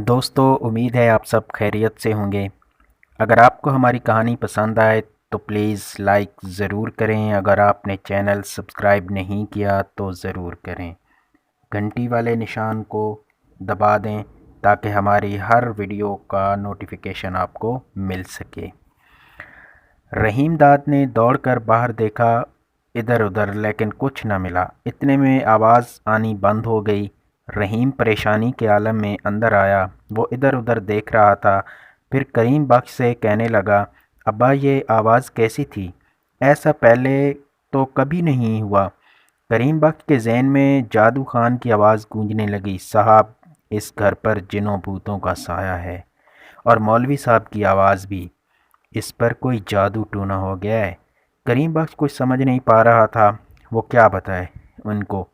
دوستو امید ہے آپ سب خیریت سے ہوں گے۔ اگر آپ کو ہماری کہانی پسند آئے تو پلیز لائک ضرور کریں، اگر آپ نے چینل سبسکرائب نہیں کیا تو ضرور کریں، گھنٹی والے نشان کو دبا دیں تاکہ ہماری ہر ویڈیو کا نوٹیفیکیشن آپ کو مل سکے۔ رحیم داد نے دوڑ کر باہر دیکھا ادھر ادھر لیکن کچھ نہ ملا۔ اتنے میں آواز آنی بند ہو گئی۔ رحیم پریشانی کے عالم میں اندر آیا۔ وہ ادھر ادھر دیکھ رہا تھا، پھر کریم بخش سے کہنے لگا، ابا یہ آواز کیسی تھی؟ ایسا پہلے تو کبھی نہیں ہوا۔ کریم بخش کے ذہن میں جادو خان کی آواز گونجنے لگی، صاحب اس گھر پر جنوں بھوتوں کا سایہ ہے، اور مولوی صاحب کی آواز بھی، اس پر کوئی جادو ٹونا ہو گیا ہے۔ کریم بخش کچھ سمجھ نہیں پا رہا تھا، وہ کیا بتائے ان کو۔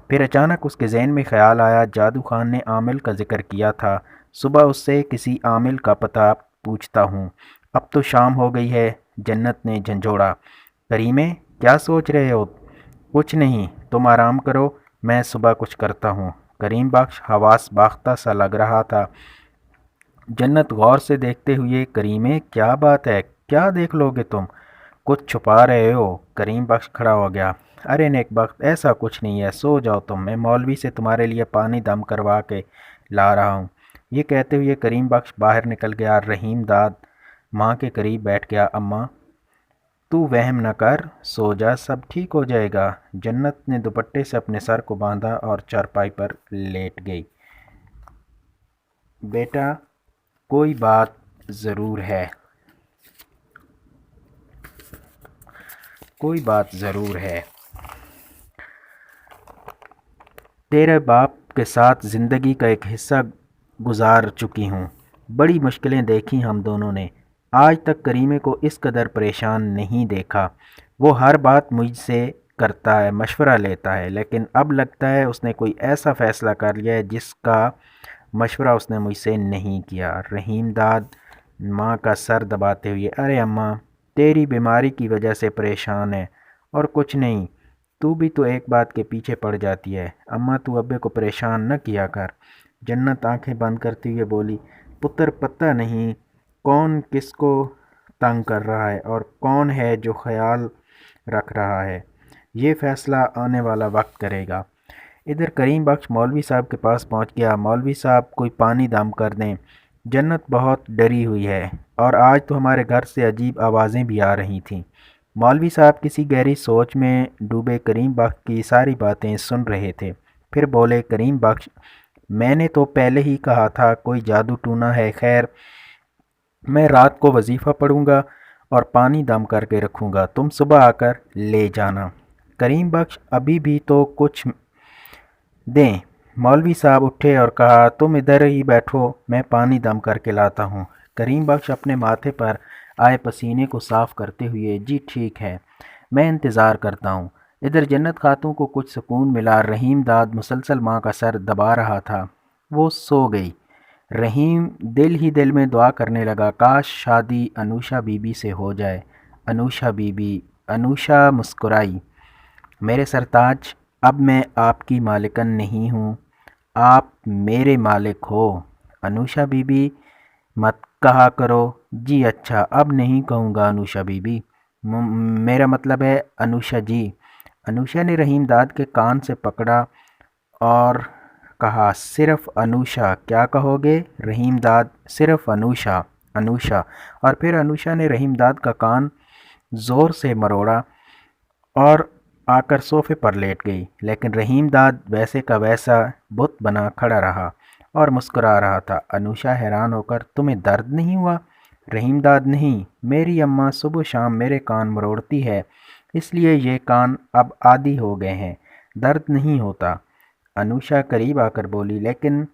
پھر اچانک اس کے ذہن میں خیال آیا، جادو خان نے عامل کا ذکر کیا تھا، صبح اس سے کسی عامل کا پتہ پوچھتا ہوں۔ اب تو شام ہو گئی ہے۔ جنت نے جھنجھوڑا، کریمے کیا سوچ رہے ہو؟ کچھ نہیں، تم آرام کرو، میں صبح کچھ کرتا ہوں۔ کریم بخش حواس باختہ سا لگ رہا تھا۔ جنت غور سے دیکھتے ہوئے، کریمے کیا بات ہے، کیا دیکھ لو گے تم؟ کچھ چھپا رہے ہو؟ کریم بخش کھڑا ہو گیا، ارے نیک بخت ایسا کچھ نہیں ہے، سو جاؤ تم، میں مولوی سے تمہارے لیے پانی دم کروا کے لا رہا ہوں۔ یہ کہتے ہوئے کریم بخش باہر نکل گیا۔ رحیم داد ماں کے قریب بیٹھ گیا، اماں تو وہم نہ کر، سو جا، سب ٹھیک ہو جائے گا۔ جنت نے دوپٹے سے اپنے سر کو باندھا اور چارپائی پر لیٹ گئی۔ بیٹا کوئی بات ضرور ہے، کوئی بات ضرور ہے، تیرے باپ کے ساتھ زندگی کا ایک حصہ گزار چکی ہوں، بڑی مشکلیں دیکھی ہم دونوں نے، آج تک کریمے کو اس قدر پریشان نہیں دیکھا۔ وہ ہر بات مجھ سے کرتا ہے، مشورہ لیتا ہے، لیکن اب لگتا ہے اس نے کوئی ایسا فیصلہ کر لیا ہے جس کا مشورہ اس نے مجھ سے نہیں کیا۔ رحیم داد ماں کا سر دباتے ہوئے، ارے اماں تیری بیماری کی وجہ سے پریشان ہے اور کچھ نہیں، تو بھی تو ایک بات کے پیچھے پڑ جاتی ہے، اماں تو ابے کو پریشان نہ کیا کر۔ جنت آنکھیں بند کرتے ہوئے بولی، پتر پتہ نہیں کون کس کو تنگ کر رہا ہے اور کون ہے جو خیال رکھ رہا ہے، یہ فیصلہ آنے والا وقت کرے گا۔ ادھر کریم بخش مولوی صاحب کے پاس پہنچ گیا، مولوی صاحب کوئی پانی دم کر دیں، جنت بہت ڈری ہوئی ہے اور آج تو ہمارے گھر سے عجیب آوازیں بھی آ رہی تھیں۔ مولوی صاحب کسی گہری سوچ میں ڈوبے کریم بخش کی ساری باتیں سن رہے تھے، پھر بولے، کریم بخش میں نے تو پہلے ہی کہا تھا کوئی جادو ٹونا ہے، خیر میں رات کو وظیفہ پڑھوں گا اور پانی دم کر کے رکھوں گا، تم صبح آ کر لے جانا۔ کریم بخش ابھی بھی تو کچھ دیں۔ مولوی صاحب اٹھے اور کہا، تم ادھر ہی بیٹھو، میں پانی دم کر کے لاتا ہوں۔ کریم بخش اپنے ماتھے پر آئے پسینے کو صاف کرتے ہوئے، جی ٹھیک ہے، میں انتظار کرتا ہوں۔ ادھر جنت خاتون کو کچھ سکون ملا، رحیم داد مسلسل ماں کا سر دبا رہا تھا، وہ سو گئی۔ رحیم دل ہی دل میں دعا کرنے لگا، کاش شادی انوشا بی بی سے ہو جائے۔ انوشا بی بی، انوشا مسکرائی، میرے سرتاج اب میں آپ کی مالکن نہیں ہوں، آپ میرے مالک ہو۔ انوشا بی بی مت کہا کرو، جی اچھا اب نہیں کہوں گا انوشا بی بی، میرا مطلب ہے انوشا جی۔ انوشا نے رحیم داد کے کان سے پکڑا اور کہا، صرف انوشا کیا کہو گے؟ رحیم داد، صرف انوشا، انوشا۔ اور پھر انوشا نے رحیم داد کا کان زور سے مروڑا اور آ کر صوفے پر لیٹ گئی، لیکن رحیم داد ویسے کا ویسا بت بنا کھڑا رہا اور مسکرا رہا تھا۔ انوشا حیران ہو کر، تمہیں درد نہیں ہوا؟ رحیم داد، نہیں، میری اماں صبح شام میرے کان مروڑتی ہے، اس لیے یہ کان اب عادی ہو گئے ہیں، درد نہیں ہوتا۔ انوشا قریب آ کر بولی، لیکن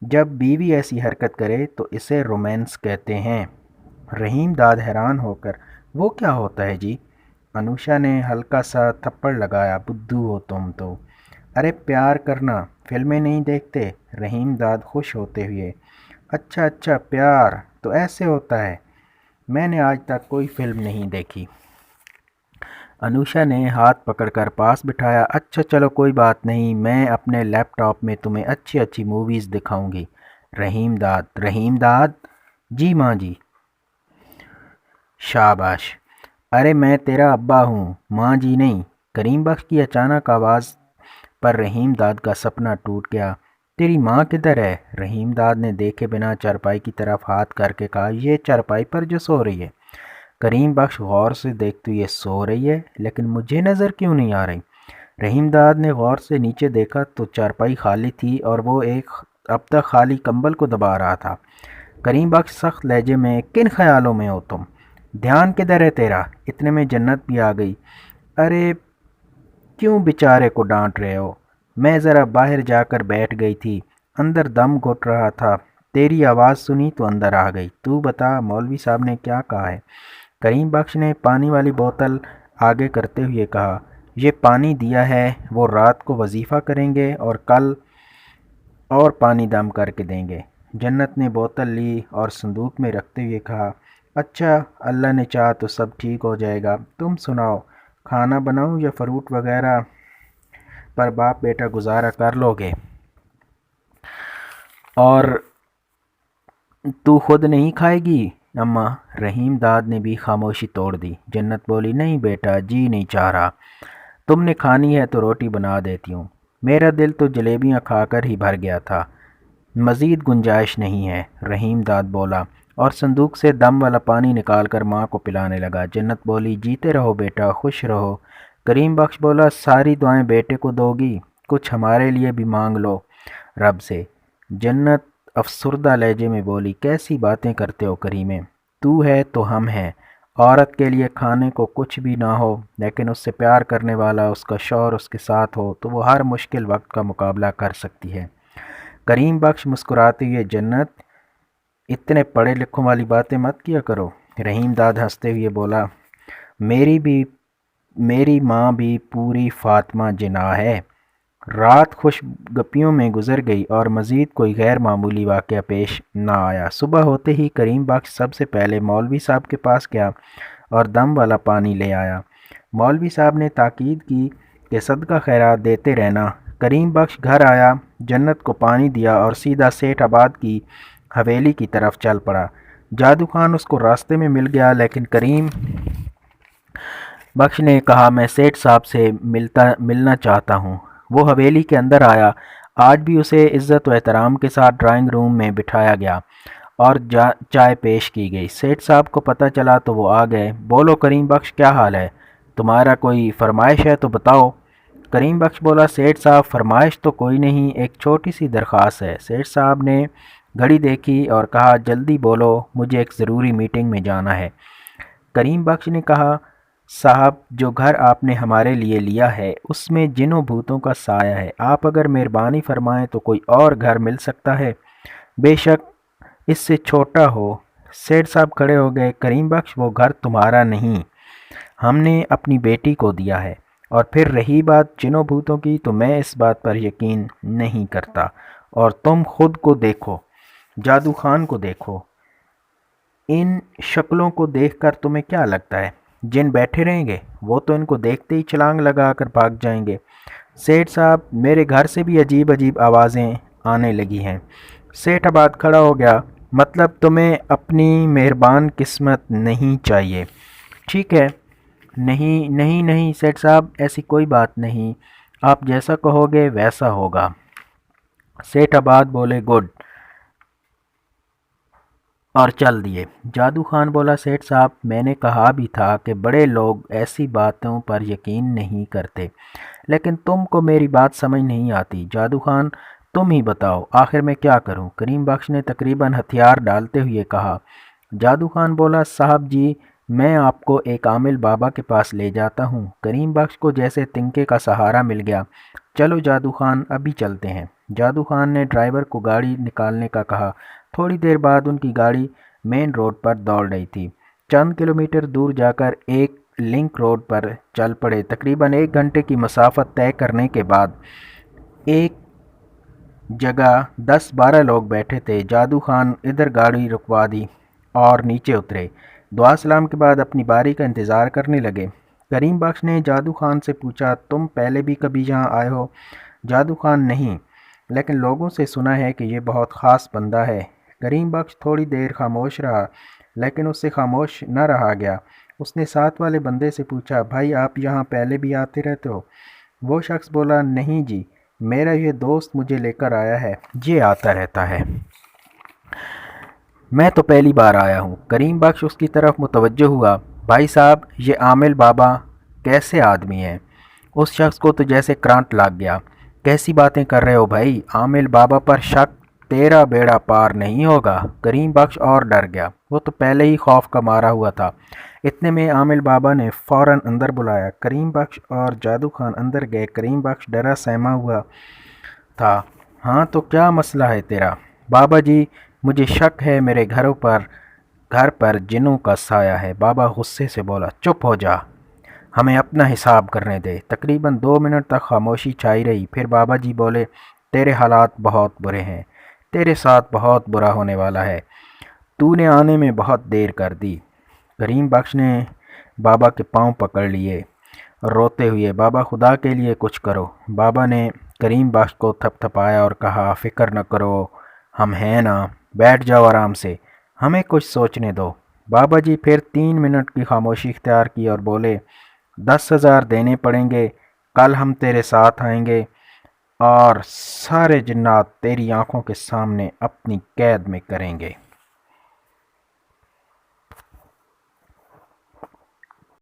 جب بیوی ایسی حرکت کرے تو اسے رومانس کہتے ہیں۔ رحیم داد حیران ہو کر، وہ کیا ہوتا ہے جی؟ انوشا نے ہلکا سا تھپڑ لگایا، بدھو ہو تم تو، ارے پیار کرنا، فلمیں نہیں دیکھتے؟ رحیم داد خوش ہوتے ہوئے، اچھا اچھا پیار تو ایسے ہوتا ہے، میں نے آج تک کوئی فلم نہیں دیکھی۔ انوشا نے ہاتھ پکڑ کر پاس بٹھایا۔ اچھا چلو کوئی بات نہیں، میں اپنے لیپ ٹاپ میں تمہیں اچھی اچھی موویز دکھاؤں گی۔ رحیم داد؟ جی ماں جی۔ شاباش، ارے میں تیرا ابا ہوں، ماں جی نہیں۔ کریم بخش کی اچانک آواز پر رحیم داد کا سپنا ٹوٹ گیا۔ تیری ماں کدھر ہے؟ رحیم داد نے دیکھے بنا چارپائی کی طرف ہاتھ کر کے کہا، یہ چارپائی پر جو سو رہی ہے۔ کریم بخش غور سے دیکھتے ہوئے، سو رہی ہے لیکن مجھے نظر کیوں نہیں آ رہی؟ رحیم داد نے غور سے نیچے دیکھا تو چارپائی خالی تھی اور وہ ایک اب تک خالی کمبل کو دبا رہا تھا۔ کریم بخش سخت لہجے میں، کن خیالوں میں ہو تم؟ دھیان کدھر ہے تیرا؟ اتنے میں جنت بھی آ گئی۔ ارے کیوں بیچارے کو ڈانٹ رہے ہو؟ میں ذرا باہر جا کر بیٹھ گئی تھی، اندر دم گھٹ رہا تھا، تیری آواز سنی تو اندر آ گئی۔ تو بتا مولوی صاحب نے کیا کہا ہے؟ کریم بخش نے پانی والی بوتل آگے کرتے ہوئے کہا، یہ پانی دیا ہے، وہ رات کو وظیفہ کریں گے اور کل اور پانی دم کر کے دیں گے۔ جنت نے بوتل لی اور صندوق میں رکھتے ہوئے کہا، اچھا اللہ نے چاہا تو سب ٹھیک ہو جائے گا۔ تم سناؤ، کھانا بناؤں یا فروٹ وغیرہ پر باپ بیٹا گزارا کر لو گے؟ اور تو خود نہیں کھائے گی اماں؟ رحیم داد نے بھی خاموشی توڑ دی۔ جنت بولی، نہیں بیٹا، جی نہیں چاہ رہا۔ تم نے کھانی ہے تو روٹی بنا دیتی ہوں، میرا دل تو جلیبیاں کھا کر ہی بھر گیا تھا، مزید گنجائش نہیں ہے۔ رحیم داد بولا اور صندوق سے دم والا پانی نکال کر ماں کو پلانے لگا۔ جنت بولی، جیتے رہو بیٹا، خوش رہو۔ کریم بخش بولا، ساری دعائیں بیٹے کو دو گی، کچھ ہمارے لیے بھی مانگ لو رب سے۔ جنت افسردہ لہجے میں بولی، کیسی باتیں کرتے ہو کریمے، تو ہے تو ہم ہیں۔ عورت کے لیے کھانے کو کچھ بھی نہ ہو لیکن اس سے پیار کرنے والا اس کا شوہر اس کے ساتھ ہو تو وہ ہر مشکل وقت کا مقابلہ کر سکتی ہے۔ کریم بخش مسکراتے ہوئے، جنت اتنے پڑھے لکھوں والی باتیں مت کیا کرو۔ رحیم داد ہنستے ہوئے بولا، میری ماں بھی پوری فاطمہ جناح ہے۔ رات خوش گپیوں میں گزر گئی اور مزید کوئی غیر معمولی واقعہ پیش نہ آیا۔ صبح ہوتے ہی کریم بخش سب سے پہلے مولوی صاحب کے پاس گیا اور دم والا پانی لے آیا۔ مولوی صاحب نے تاکید کی کہ صدقہ خیرات دیتے رہنا۔ کریم بخش گھر آیا، جنت کو پانی دیا اور سیدھا سیٹھ آباد کی حویلی کی طرف چل پڑا۔ جادو خان اس کو راستے میں مل گیا لیکن کریم بخش نے کہا، میں سیٹھ صاحب سے ملنا چاہتا ہوں۔ وہ حویلی کے اندر آیا۔ آج بھی اسے عزت و احترام کے ساتھ ڈرائنگ روم میں بٹھایا گیا اور چائے پیش کی گئی۔ سیٹھ صاحب کو پتہ چلا تو وہ آ گئے۔ بولو کریم بخش، کیا حال ہے؟ تمہارا کوئی فرمائش ہے تو بتاؤ۔ کریم بخش بولا، سیٹھ صاحب فرمائش تو کوئی نہیں، ایک چھوٹی سی درخواست ہے۔ سیٹھ صاحب نے گھڑی دیکھی اور کہا، جلدی بولو، مجھے ایک ضروری میٹنگ میں جانا ہے۔ کریم بخش نے کہا، صاحب جو گھر آپ نے ہمارے لیے لیا ہے اس میں جنوں بھوتوں کا سایہ ہے، آپ اگر مہربانی فرمائیں تو کوئی اور گھر مل سکتا ہے، بے شک اس سے چھوٹا ہو۔ سیٹھ صاحب کھڑے ہو گئے۔ کریم بخش، وہ گھر تمہارا نہیں، ہم نے اپنی بیٹی کو دیا ہے، اور پھر رہی بات جنوں بھوتوں کی تو میں اس بات پر یقین نہیں کرتا، اور تم خود کو دیکھو، جادو خان کو دیکھو، ان شکلوں کو دیکھ کر تمہیں کیا لگتا ہے جن بیٹھے رہیں گے؟ وہ تو ان کو دیکھتے ہی چھلانگ لگا کر بھاگ جائیں گے۔ سیٹھ صاحب، میرے گھر سے بھی عجیب عجیب آوازیں آنے لگی ہیں۔ سیٹھ آباد کھڑا ہو گیا، مطلب تمہیں اپنی مہربان قسمت نہیں چاہیے؟ ٹھیک ہے، نہیں نہیں نہیں سیٹھ صاحب، ایسی کوئی بات نہیں، آپ جیسا کہو گے ویسا ہوگا۔ سیٹھ آباد بولے، گڈ، اور چل دیے۔ جادو خان بولا، سیٹھ صاحب میں نے کہا بھی تھا کہ بڑے لوگ ایسی باتوں پر یقین نہیں کرتے، لیکن تم کو میری بات سمجھ نہیں آتی۔ جادو خان، تم ہی بتاؤ آخر میں کیا کروں؟ کریم بخش نے تقریباً ہتھیار ڈالتے ہوئے کہا۔ جادو خان بولا، صاحب جی میں آپ کو ایک عامل بابا کے پاس لے جاتا ہوں۔ کریم بخش کو جیسے تنکے کا سہارا مل گیا۔ چلو جادو خان، ابھی چلتے ہیں۔ جادو خان نے ڈرائیور کو گاڑی نکالنے کا کہا۔ تھوڑی دیر بعد ان کی گاڑی مین روڈ پر دوڑ رہی تھی۔ چند کلومیٹر دور جا کر ایک لنک روڈ پر چل پڑے۔ تقریباً 1 گھنٹے کی مسافت طے کرنے کے بعد ایک جگہ 10-12 لوگ بیٹھے تھے۔ جادو خان ادھر گاڑی رکوا دی اور نیچے اترے۔ دعا سلام کے بعد اپنی باری کا انتظار کرنے لگے۔ کریم بخش نے جادو خان سے پوچھا، تم پہلے بھی کبھی یہاں آئے ہو؟ جادو خان: نہیں، لیکن لوگوں سے سنا ہے کہ یہ بہت خاص بندہ ہے۔ کریم بخش تھوڑی دیر خاموش رہا، لیکن اس سے خاموش نہ رہا گیا۔ اس نے ساتھ والے بندے سے پوچھا، بھائی آپ یہاں پہلے بھی آتے رہتے ہو؟ وہ شخص بولا، نہیں جی، میرا یہ دوست مجھے لے کر آیا ہے، یہ آتا رہتا ہے، میں تو پہلی بار آیا ہوں۔ کریم بخش اس کی طرف متوجہ ہوا۔ بھائی صاحب، یہ عامل بابا کیسے آدمی ہے؟ اس شخص کو تو جیسے کرنٹ لگ گیا۔ کیسی باتیں کر رہے ہو بھائی؟ عامل بابا پر شک، تیرا بیڑا پار نہیں ہوگا۔ کریم بخش اور ڈر گیا، وہ تو پہلے ہی خوف کا مارا ہوا تھا۔ اتنے میں عامل بابا نے فوراً اندر بلایا۔ کریم بخش اور جادو خان اندر گئے۔ کریم بخش ڈرا سہما ہوا تھا۔ ہاں تو کیا مسئلہ ہے تیرا؟ بابا جی، مجھے شک ہے میرے گھر پر جنوں کا سایہ ہے۔ بابا غصے سے بولا، چپ ہو جا، ہمیں اپنا حساب کرنے دے۔ تقریباً 2 منٹ تک خاموشی چھائی رہی۔ پھر بابا جی بولے، تیرے حالات بہت برے ہیں، تیرے ساتھ بہت برا ہونے والا ہے، تو نے آنے میں بہت دیر کر دی۔ کریم بخش نے بابا کے پاؤں پکڑ لیے روتے ہوئے، بابا خدا کے لیے کچھ کرو۔ بابا نے کریم بخش کو تھپ تھپایا اور کہا، فکر نہ کرو، ہم ہیں نا، بیٹھ جاؤ آرام سے، ہمیں کچھ سوچنے دو۔ بابا جی پھر 3 منٹ کی خاموشی اختیار کی اور بولے، 10,000 دینے پڑیں گے، کل ہم تیرے ساتھ آئیں گے اور سارے جنات تیری آنکھوں کے سامنے اپنی قید میں کریں گے۔